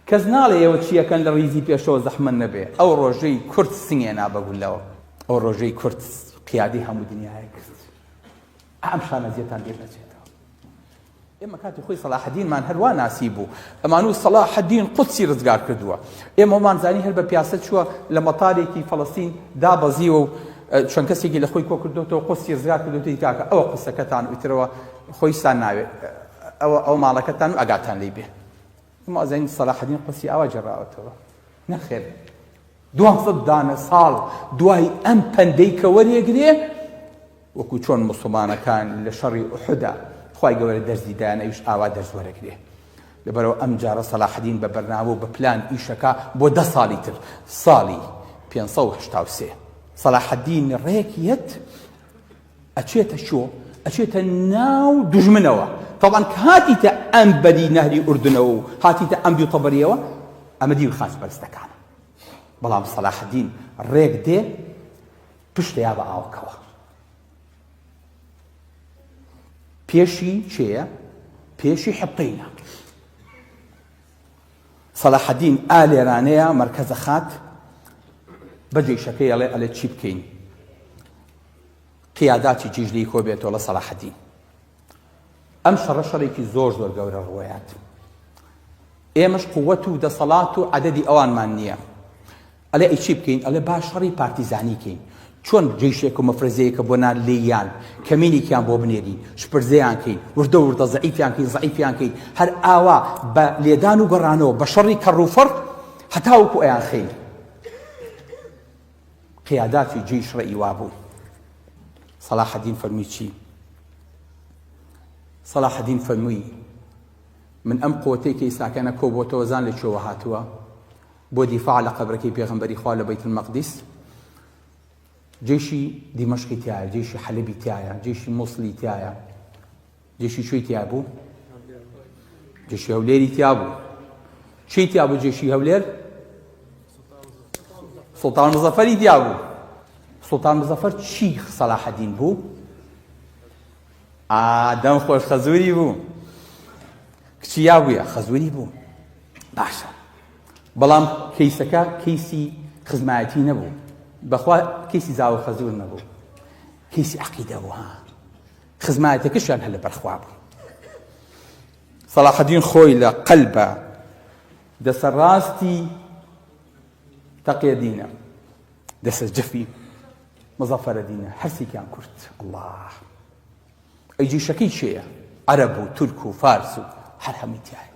کەس ناڵێەوە چیەکەن لە ڕیزی پێشەوە زەحمەت نەبێ. ئەو ڕۆژەی کورد سنگێنا بەگولەوە، ئەو ڕۆژەی کورد قیادی هەموو دنیای کرد. ئەم شانەزیەتان لێ نەچێتەوە. ئێمە کاتی خۆی سەلاحەدینمان هەروە ناسی بوو، ئەمان و سەلاحەدین قودسی ڕزگار کردووە. ئێمەمان زانی هەر بە پیاسە چووە لە مەتارێکی فەڵەستین دابەزیوە و چەند کەسێکی لە خۆی کۆ کردوتەوە قودسی ڕزگار کردوتی کاکە ئەوە قسەکەتان ئیترەوە خۆیستان ناوێت ئەو ماڵەکەتان و ئەگاتان لێ بێ. مازین سەلاحەدین قودسی ئەوە جێڕاوەتەوە. نەخێر 200 دانە ساڵ دوای ئەم پەندەی کە وەرێگرێ وەکو چۆن موسڵمانەکان لە شەڕی ئوحودا خوای گەورە دەرزی دایانە ئەویش ئاوا دەرز وەرەگرێ. لەبەرەوە ئەم جارە سەلاحەدین بە بەرنامە و بە پلان ئیشەکە بۆ 10 ساڵی تر ساڵی 583 سەلاحەدین ڕێکیەت ئەچێتە شۆ ئەچێتە ناو دوژمنەوە. طبعا کە هاتیتە ئەم بەری نەهری ئوردنەوە و هاتیتە ئەم دوو تەبەریەوە ئەمە دیوی خاچ پەرستەکانە. بەڵام سەلاحەدین ڕێک دێ پشتیا بە ئاوکەوە. پێشی چێە؟ پێشی حەبتینە. سەلاحەدین ئالێرانەیە مەرکەزە خات بە جێیشەکەی ئەڵێ چی بکەین؟ قیاداتی جیژلی کۆ بێتەوە لە سەلاحەدین. ئەم شەڕێکی زۆر گەورە ڕوایات. ئێمەش قووەت و دەسەڵات و عەدەدی ئەوانمان نییە. ئەلێ ئەی چی بکەین؟ ئەلێ با شەڕی پارتیزانی کەین. چۆن جێیشێک و مەفرەزەیەکە بۆ نان لێیان کەمینێکیان بۆ بنێرین، شپرزەیان کەین، وردە زەعیفیان کەین، زەعیفیان کەین، هەر ئاوا بە لێدان و گەڕانەوە بە شەڕی کەڕوفەڕ هەتا وەکو ئەیان خەین. قیاداتی جێیش ڕێئی وابوو. سەلاحەدین فەرمووی چی؟ سەلاحەدین فەرمووی من ئەم قووەتەی کە ئێستاکەنە کۆبووەتەوە زان لەکوێوە هاتووە بۆ دیفاع لە قەبرەکەی پێغەمبەری خوا لە بەیت المەقدس. جێشی دیمەشقی تایە، جێشی حەلەبی تایە، جێشی مووسڵی تایە، جێشی کوێی تیا بوو؟ جێشی هەولێری تیا بوو. چی تیا بوو جێشی هەولێر؟ سوڵتان مزەفەری تیا بوو. سوڵتان مزەفەر چی سەلاحەدین بوو؟ ئادەم خۆش خەزووری بوو. کچی یا بوویە خەزووری بوو. باشە. بەڵام کەیسەکە کەیسی خزمایەتی نەبوو. بەخوا کەیسی زاوە خەزوور نەبوو. کەیسی عەقیدە بوو. ها خزمایەتەکەشیان هەر لەبەر خوا بوو. سەلاحەدین خۆی لە قەلبە دەسەڕاستی تەقیەدینە، دەسەرجەفی مزەفەرەدینە، هەرسێکیان کورت. الله ئەی جێشەکەی چێیە؟ عەرەب و تورک و فارس و هەر هەمووی تایە.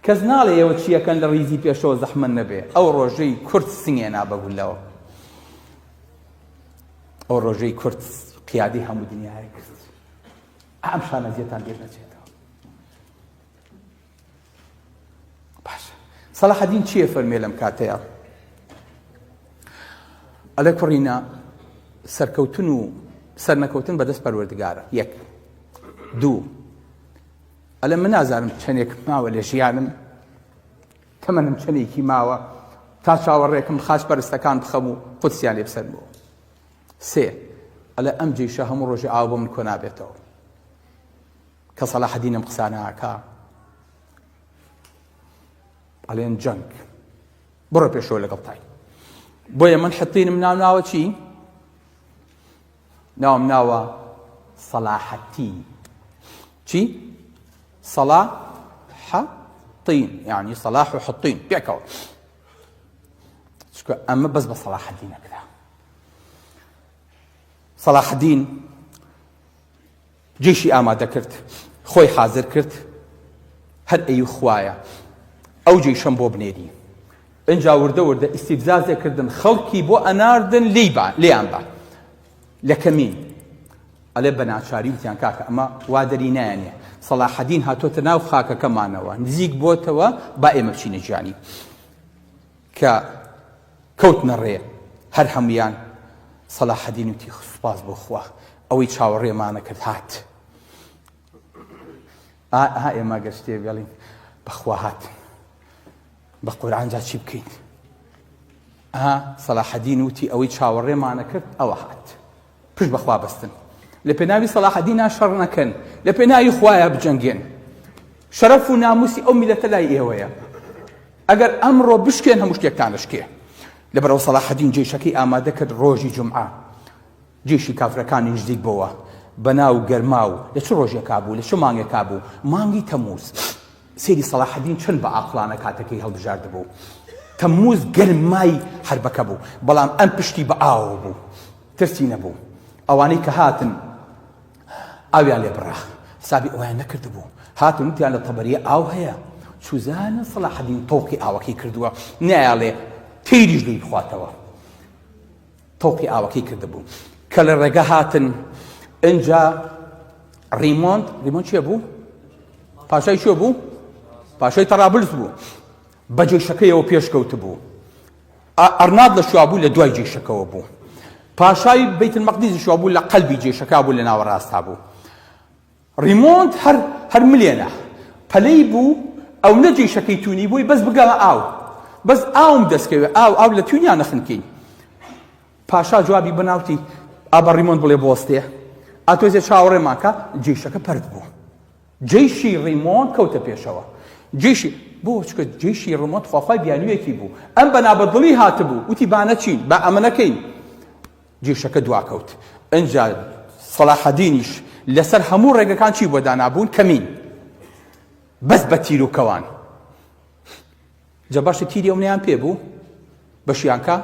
کەس ناڵێەوە چیەکەن لە ڕیزی پێشەوە زەحمەت نەبێ. ئەو ڕۆژەی کورد سنگێنا بەگولەوە، ئەو ڕۆژەی کورد قیادی هەموو دنیای کرد. ئەم شانەزیەتان لێ نەچێتەوە. باشە سەلاحەدین چییە فەرمێ لەم کاتەیە؟ ئەلێ کوڕینە سەرکەوتن و سەرنەکەوتن بەدەست پەروەردگارە. یەک. دوو، ئەلێ من نازانم چەندێک ماوە لە ژیانم تەمەنم چەندێکی ماوە تا چاوەڕێکم خاچ پەرستەکان بخەم و قودسیان لێ بسەر بوو. سێ، ئەلێ ئەم جێیشە هەموو ڕۆژێ ئاو بۆ من کۆ نابێتەوە. کە سەلاحەدینم قسانە ئاکا ئەڵێن جەنگ بڕۆ پێشەوە لەگەڵ تای. بۆیە من حەتینم ناوە چی؟ ناوم ناوە سەلاحەتین. چی؟ صلاحەتین، یعنی صلاح و حەتین پێکەوە. چکە ئەمە بەس بە سەلاحەدینە کرا. سەلاحەدین جێشی ئامادە کرد، خۆی حازر کرد، هەر ئەی خوایە ئەو جێشەم بۆ بنێری. ئەنجا وردە ئیستیفزازێکردن خەڵکی بۆ ئەناردن لێیان بە لە کەمین. ئەلێ بە ناچاری وتیان کاکە ئەمە وا دەری نایانێ. سەلاحەدین هاتۆتە ناو خاکەکەمانەوە، نزیک بۆتەوە با ئێمە بچینە گیانی. کە کەوتنە ڕێ هەر هەمویان. سەلاحەدین وتی سوپاس بۆ خوا ئەوەی چاوەڕێمانە کرد هات. ئێمە گەر شتێ بێڵین بەخوا هات بە قورئان جا چی بکەین؟ سەلاحەدین وتی ئەوەی چاوەڕێمانە کرد ئەوە هات. پشت بەخوا بەستن. لە پێناوی سەلاحەدینا شەڕ نەکەن، لە پێناوی خوایە بجەنگێن. شەرەف و ناموسی ئەو میلەتە لای ئێوەیە. ئەگەر ئەمڕۆ بشکێن هەموو شتێکتانشکێ. لەبەرەوە سەلاحەدین جێشەکەی ئامادە کرد ڕۆژی جومعە، جێشی کافرەکانی نزیک بووە بەناو گەرما و لە چ ڕۆژێکا بوو، لە چ مانگێکا بوو؟ مانگی تەمووز. سێری سەلاحەدین چەند بە ئاقلانە کاتەکەی هەڵبژاردبوو. تەمووز گەرمای حربەکە بوو، بەڵام ئەم پشتی بە ئاوە بوو، ترسی نەبوو. ئەوانەی کە هاتن ئاویان لێ بڕا، حسابی ئەویان نەکردبوو، هاتن وتیان لە تەبەریە ئاو هەیە، چوزانە سەلاحەدین تەوقی ئاوەکەی کردووە، نایاڵێ تێریش لێی بخواتەوە، تەوقی ئاوەکەی کردبوو. کە لە ڕێگە هاتن ئینجا ڕیمۆند چیە بوو؟ پاشای چێ بوو؟ پاشای تەرابلس بوو، بە جێشەکەیەوە پێشکەوت بوو. ئەرناد لە شوا بوو، لە دوای جێشەکەەوە بوو. پاشای بەیت المەقدیس شوا بوو، لە قەلبی جێشەکە بوو، لە ناوەڕاستا بوو. ڕیمۆند هەر ملێنە پەلەی بوو، ئەو نە جێشەکەی تونی بووی، بەس بگەڵە ئاو، بەس ئاوم دەستکەوێ، ئاو لە تونیان نەخنکەین. پاشا جوابی بەناوتی ئابە ڕیمۆند بڵێ بۆستێ، ئاتۆزێ چاوەڕێماکە، جێشەکە پەرد بوو. جێشی ڕیمۆند کەوتە پێشەوە. جێشی بۆ چکە جێشی ڕیمۆند خواخوای بیانوویەکی بوو، ئەم بەنابەدڵی هاتبوو، وتی بانە چین، با ئەمەنەکەین. جێشەکە دواکەوت. ئەنجا سەلاحەدینیش لەسەر هەموو ڕێگەکان چی بۆ دانابوون؟ کەمین، بەس بە تیر و کەوان. جا باشە تیری ئەوەیان پێ بوو بەشیانکە؟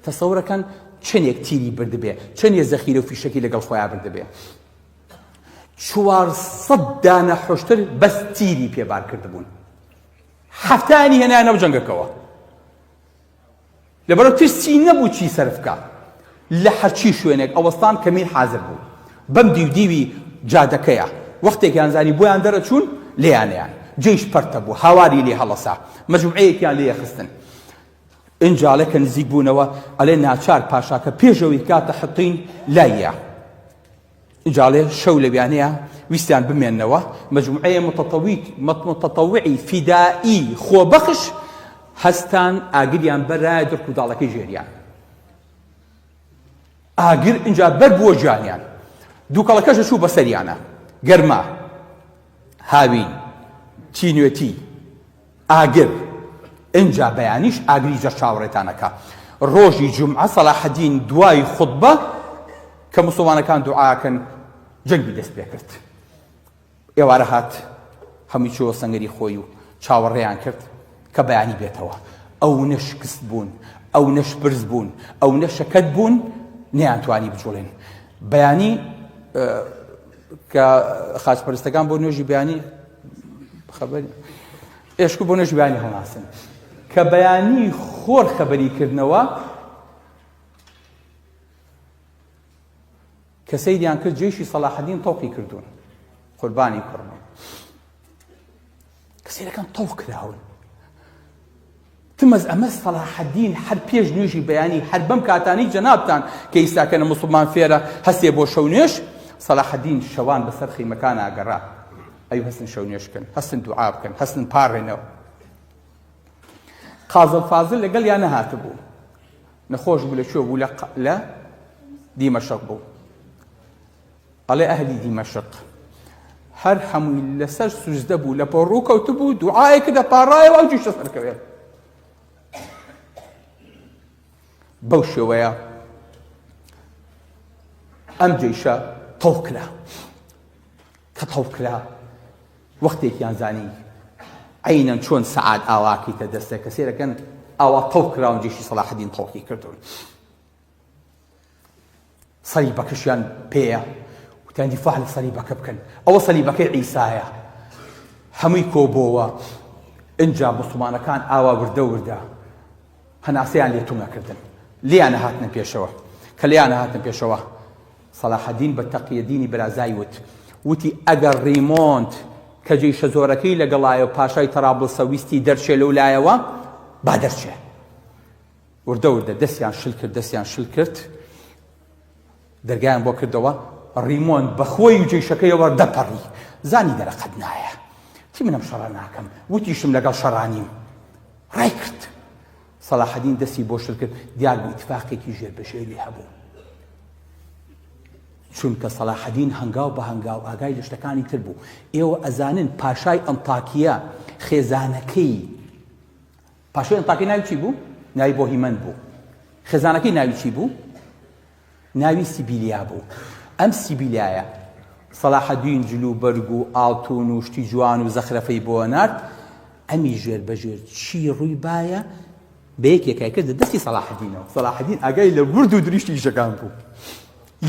تەسەورەکەن چەندێک تیری بردبێ، چەندێک زەخیرە و فیشەکی لەگەڵ خۆیان بردبێ. 400 دانە حۆشتر بەس تیری پێبار کردبوون. هەفتانی هێنایانەوە جەنگەکەوە. لەبەرەوە ترسی نەبوو چی سەرفکە، لە هەرچی شوێنێک ئەوەستان کەمین حازر بوو. بەم دیودیوی جادەکەیە وەختێکیان زانی بۆیان دەرەچوون لێیانیان، جێیش پەرتە بوو، هاواری لێ هەڵەسا، مەجموعەیەکیان لێ خستن. ئینجاڵە کە نزیک بوونەوە ئەڵێ ناچار پاشاکە پێشەوەی کاتە حەتین لایە. ئینجاڵێ شەو لەویانەیە ویستیان بمێننەوە، مەجموعەیە متەتەوعی فیدائی خۆبەخش هەستان ئاگریان بەرای دڕکوداڵەکەی ژێریان. ئاگر ئینجا بەر بووە گیانیان، دووکەڵەکەشە چوو بەسەریانە، گەرما، هاوین، چینوێتی، ئاگر. ئینجا بەیانیش ئاگری جە چاوەڕێتانەکە. ڕۆژی جومعە سەلاحەدین دوای خوتبە کە موسڵمانەکان دوعاکەن جەنگی دەست پێ کرد. ئێوارە هات هەمووی چووە سەنگەری خۆی و چاوەڕێیان کرد کە بەیانی بێتەوە. ئەو نەشکست بوون، ئەو نەشبرز بوون، ئەو نەشەکەت بوون، نەیانتوانی بجوڵێن. بەیانی کە خاچپەرستەکان بۆ نوێژی بەیانی خەبەر ئێشکو بۆ نوێژی بەیانی هەڵناسن کە بەیانی خۆر خەبەریکردنەوە کە سەیدیان کرد جێشی سەلاحەدین تەوقی کردوون، قوربانی کوڕم. کەسێرەکان تەوق کراون. تمەز ئەمە سەلاحەدین هەر پێش نوێژی بەیانی هەر بەم کاتانی جەنابتان کە ئیساکەنە موسڵمان فێرە هەستێ بۆ شەو نوێژ، سەلاحەدین شەوان بەسەر خیمەکان ئاگەڕا. ئەی هەستن شەو نوێژ بکەن، هەستن دوعا بکەن، هەستن پاڕێنەوە. قازڵ فازڵ لەگەڵ یان نەهاتبوو، نەخۆش بوو، لەکوێ بوو؟ لە دیمەشق بوو. ئەڵێ ئەهلی دیمەشق هەر هەمووی لەسەر سوزدە بوو، لە پۆڕ ڕوو کەوت بوو، دوعایەکە دەپاڕایەوە ئەو جێشە سەرکەوێت. بەو شێوەیە ئەم جێشە تەوق کرا. کە تەوق کرا وەختێکیان زانی عینەن چۆن سەعات ئاواکەیتە دەستە، کە سێرەکەن ئاوا تەوق کراون جێشی سەلاحەدین تەوقی کردوون. سەلیبەکەشیان پێیە، وتیان دیفاع لە سەلیبەکە بکەن، ئەوە سەلیبەکەی عیسایە. هەمووی کۆبۆوە. ئینجا موسڵمانەکان ئاوا وردە هەناسەیان لێ تومەکردن، لیانە هاتنە پێشەوە. کە لیانە هاتنە پێشەوە سەلاحەدین بە تەقیەدینی برازایی وتی ئەگەر ڕیمۆند کە جێشە زۆرەکەی لەگەڵایە و پاشای تەرابڵسە ویستی دەرچێ لەو لایەوە با دەرچێ. وردە دەستیان شل کرد، دەرگایان بۆ کردەوە. ڕیمۆند بەخۆی و جێشەکەیەوە دەپەڕی، زانی دەرەقەت نایە، چی منم شەڕە ناکەم، وتیشم لەگەڵ شەڕانیم، ڕای کرد. سەلاحەدین دەستی بۆ شل کرد، دیار بوو ئیتفاقێکی ژێربەژێری هەبوو. چونکە سەلاحەدین هەنگاو بە هەنگاو ئاگای لە شتەکانی تر بوو. ئێوە ئەزانن پاشای ئەنتاکیە خێزانەکەی پاشای ئەنتاکیە ناوی چی بوو؟ ناوی بۆهیمەند بوو. خێزانەکەی ناوی چی بوو؟ ناوی سیبیلیا بوو. ئەم سیبیلیایە سەلاحەدین جلوبەرگ و ئاڵتون و شتی جوان و زەخرەفەی بۆ نارد. ئەمی ژێر بەژێر چی ڕووی باە بە یەکێکای کردە دەستی سەلاحەدینەوە. سەلاحەدین ئاگای لە ورد و دریشتی ئیشەکان بوو.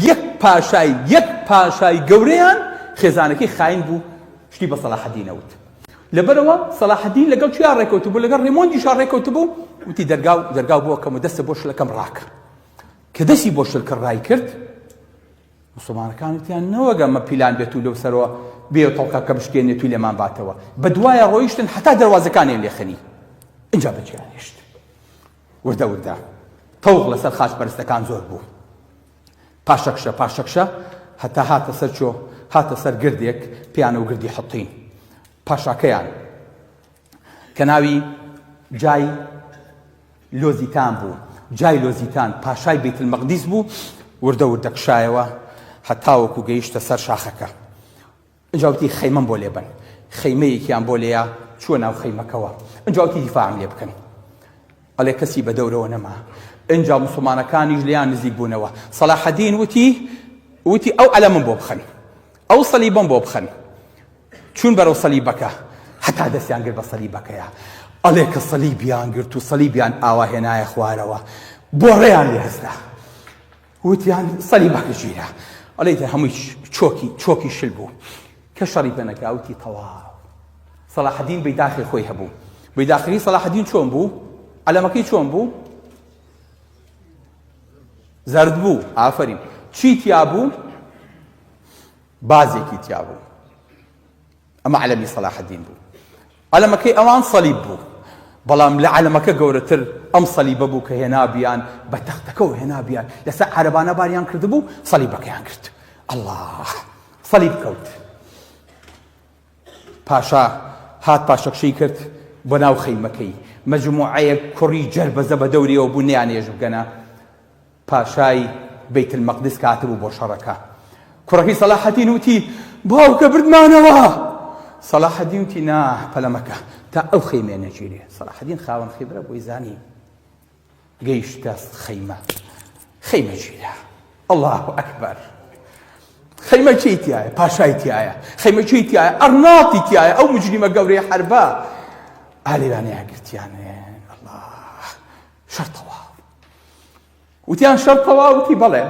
یەک پاشای گەورەیان خێزانەکەی خاین بوو شتی بە سەلاحەدینەوت. لەبەرەوە سەلاحەدین لەگەڵ چیان ڕێکەوت بوو؟ لەگەڵ ڕێمۆندیشان ڕێکەوت بوو. وتی دەرگاو بۆکەم و دەستە بۆ شلەکەم ڕاکە. کە دەستی بۆ شلکە ڕای کرد، مسلمانەکان وتیان نەوەگە مە پیلان بێت و لەو سەرەوە بێ تەڵقە کە بشکێنێت و لێمان باتەوە. بە دوایە ڕۆیشتن حتا دەواازەکانیان لێخەنی. اینجا بەجیان هێشت. وردە تەوق لەسەر خاچپەرستەکان زۆر بوو. پاشەکشە هەتا هاتە سەر گردێک پیانە و گردی حەتین. پاشاکەیان کە ناوی جای لۆزیتان بوو. جای لۆزیتان پاشای بەیتڵمەقدیس بوو. وردە کشایەوە هەتاوەکو گەیشتە سەر شاخەکە. ئەنجا وتی خەیمەم بۆ لێبن. خەیمەیەکیان بۆ لێیە چووە ناو خەیمەکەوە. ئەنجا وتی دیفاعم لێ بکەن. ئەڵێ کەسی بە دەورەوە نەما. ئەنجا موسڵمانەکانیش لێیان نزیک بوونەوە. سەلاحەدین وتی ئەو عەلەمم بۆ بخەن، ئەو سەلیبەم بۆ بخەن. چوون بەرەو سەلیبەکە هەتا دەستیان گرت بە سەلیبەکەیە. ئەڵێ کە سەلیبیان گرت و سەلیبیان ئاوا هێنایە خوارەوە بۆ ڕێیان لێ هەستا. وتیان سەلیبەکە ژیرە. ئەڵێ هەمووی چۆکی شل بوو. کە شەڕی پێ نەکرا وتی تەواو. سەلاحەدین بەیداخی خۆی هەبوو. بەیداخی سەلاحەدین چۆن بوو؟ عەلەمەکەی چۆن بوو؟ زەرد بوو. ئافەرین. چی تیا بوو؟ بازێکی تیا بوو. ئەمە عەلەمی سەلاحەدین بوو. عەلەمەکەی ئەوان سەلیب بوو. بەڵام لە عەلەمەکە گەورەتر ئەم سەلیبە بوو کە هێنابیان بە تەختەکەەوە هێنابیان لەسەر عەرەبانە باریان کردبوو سەلیبەکەیان کرد. ئەڵڵاه سەلیب کەوت. پاشا هات پاشەکشەی کرد بۆ ناو خەیمەکەی. مەجموعەیەک کوڕی جەربەزە بە دەوریەوە بوو نەیانێژ بگەنە. پاشای بەیتڵمەقدس کاتبوو بۆ شەڕەکە. کوڕەکەی سەلاحەدین وتی باوکە بردمانەوە. سەلاحەدین وتی نا پەلەمەکە تا ئەو خەیمێ نەگیرێ. سەلاحەدین خاوەن خیبرە بۆی زانی گەیشتە خەیمە گیرە. ئەڵڵاه ئەکبەر. خەیمە چی تایە؟ پاشای تایە. خەیمە چی تایە؟ ئەرناڵی تایە. ئەو مجریمە گەورەی حەربە ئالێوانەیە گرتیانێ. ئەڵڵاه شەڕتەوا. وتیان شەڕتەوا. وتی بەڵێ.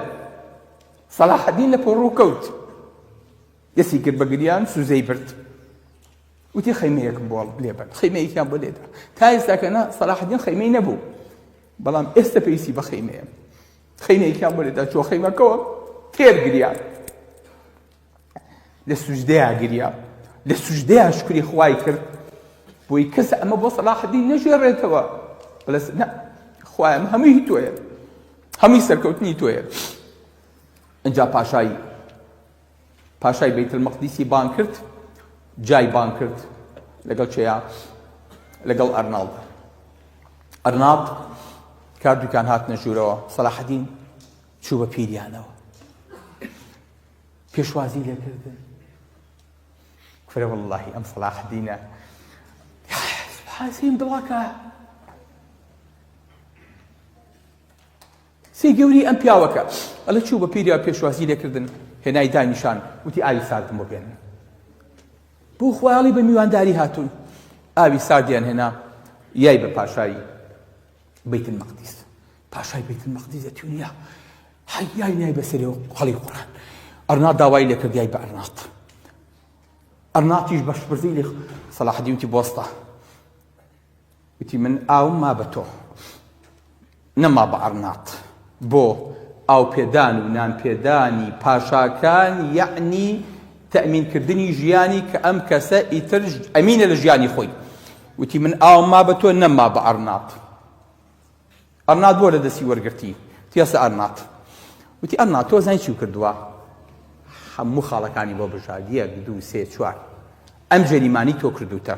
سەلاحەدین لە پۆ ڕووکەوت. یەسی کرد بە گریان سوزەی برد. وتی خەیمەیەکم بۆ لێبن. خەیمەیەکیان بۆ لێدا. تا ئێستاکەنا سەلاحەدین خەیمەی نەبوو. بەڵام ئێستا پێویستی بە خەیمەیە. خەیمەیەکیان بۆ لێدا چوە خەیمەکەوە تێر گریان. لە سوژدەیە گریان. لە سوژدەیە شکری خوای کرد. بۆی کەس ئەمە بۆ سەلاحەدین نەژێڕێتەوە. بەڵێ نە خوایە هەمووی تۆیە. هەمووی سەرکەوتنی تۆیە. ئەنجا پاشای بەیتڵمەقدیسی بان کرد. جای بان کرد لەگەڵ چێە؟ لەگەڵ ئەرناڵ. ئەرناڵ کاردووکان هاتنە ژوورەوە. سەلاحەدین چوو بە پیریانەوە. پێشوازی لێکردن. فرە وەڵڵاهی ئەم سەلاحەدینە سوبحانەکەم دڵەکە. سێ گەوری ئەم پیاوەکە. ئەلە چوو بە پیریا پێشوازی لێکردن. هێنای دانیشان وتی ئاوی ساردم بۆ بێنن. بۆ خوایاڵی بە میوانداری هاتوون. ئاوی ساردیان هێنا یای بە پاشای بەیتڵمەقدیس. پاشای بەیتڵمەقدیس دەتوونیا یای نای بەسەرەوە خەڵی قورئان. ئەرناڵ داوای لێ کرد یای بە ئەرناڵ. ئەرناڵیش بەشپرسی لێ سەلاحەدین وتی بۆستە. وتی من ئاوم ما بە تۆ نەما بە ئەرناڵ. بۆ ئاو پێدان و نان پێدانی پاشاکان یعنی تەمینکردنی ژیانی کە ئەم کەسە ئیتر ئەمینە لە ژیانی خۆی. وتی من ئاوم ما بە تۆ نەما بە ئەرناڵ. ئەرناڵ بۆ لە دەستی وەرگرتی. تیاسە ئەرناڵ. وتی ئەرناڵ تۆ زانی چی کردووە؟ هەموو خاڵەکانی بۆ بژاد. یەک دوو سێ چوار. ئەم جەریمانی تۆ کردوتە.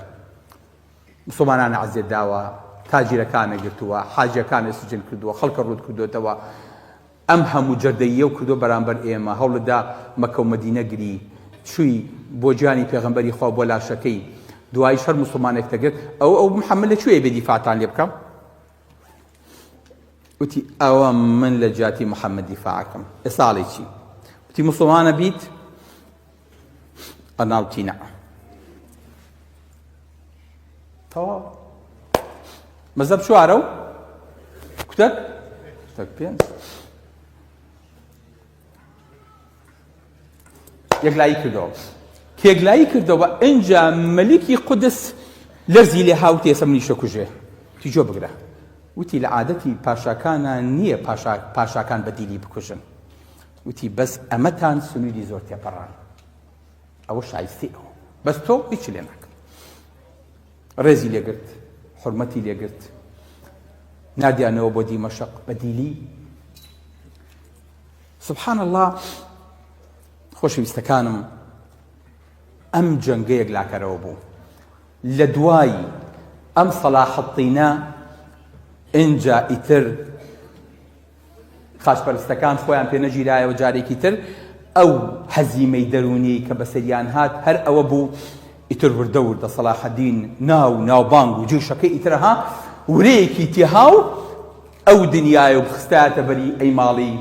مسڵمانانە عەزیەت داوە. تاجیرەکانە گرتووە. حاجیەکانە سجن کردووە. خەڵکە ڕوود کردوتەوە. ئەم هەموو جەردەییە و کردو بەرامبەر ئێمە هەوڵدا مەکە و مەدینە گری چووی بۆ جیانی پێغەمبەری خوا بۆ لاشەکەی دوای شەر موسڵمانێک دەگرێت ئەو محەممەد لەکوێ بێ دیفاعتان لێ بکەم وتی ئەوە من لە جاتی محەممەد دیفاعەکەم ئێساڵێکی وتی موسڵمانە بیت ئەناوتی نە تەواو مەزەب چوارە و کوتەک پێنج یەکلایی کردەوە کێگلایی کردەوە ئەنجا مەلیکی قودس لەرزی لێ هاوتی ئێستا منیشە کوژێ تی جۆ بگرە وتی لە عادەتی پاشاکانە نییە پاشاکان بەدیلی بکوژن وتی بەس ئەمەتان سنوودی زۆر تێپەڕان ئەوە شایستی ئەوە بەس تۆ هیچ لێ ناکە ڕێزی لێگرت حرمەتی لێگرت نادیانەوە بۆ دیمەشق بەدیلی سبحان الله خۆشەویستەکانم ئەم جەنگەیەک لاکەرەوە بوو لە دوای ئەم سەلاحەتینە ئینجا ئیتر خاشپەرستەکان خۆیان پێ نەگیرایەوە جارێکی تر ئەو هەزیمەی دەرونی کە بەسەریان هات هەر ئەوە بوو ئیتر وردە وردە سەلاحەدین ناوبانگ و جێشەکەی ئیترەها ورەیەکی تێهاو ئەو دنیای و بخستایەتە بەری ئەی ماڵی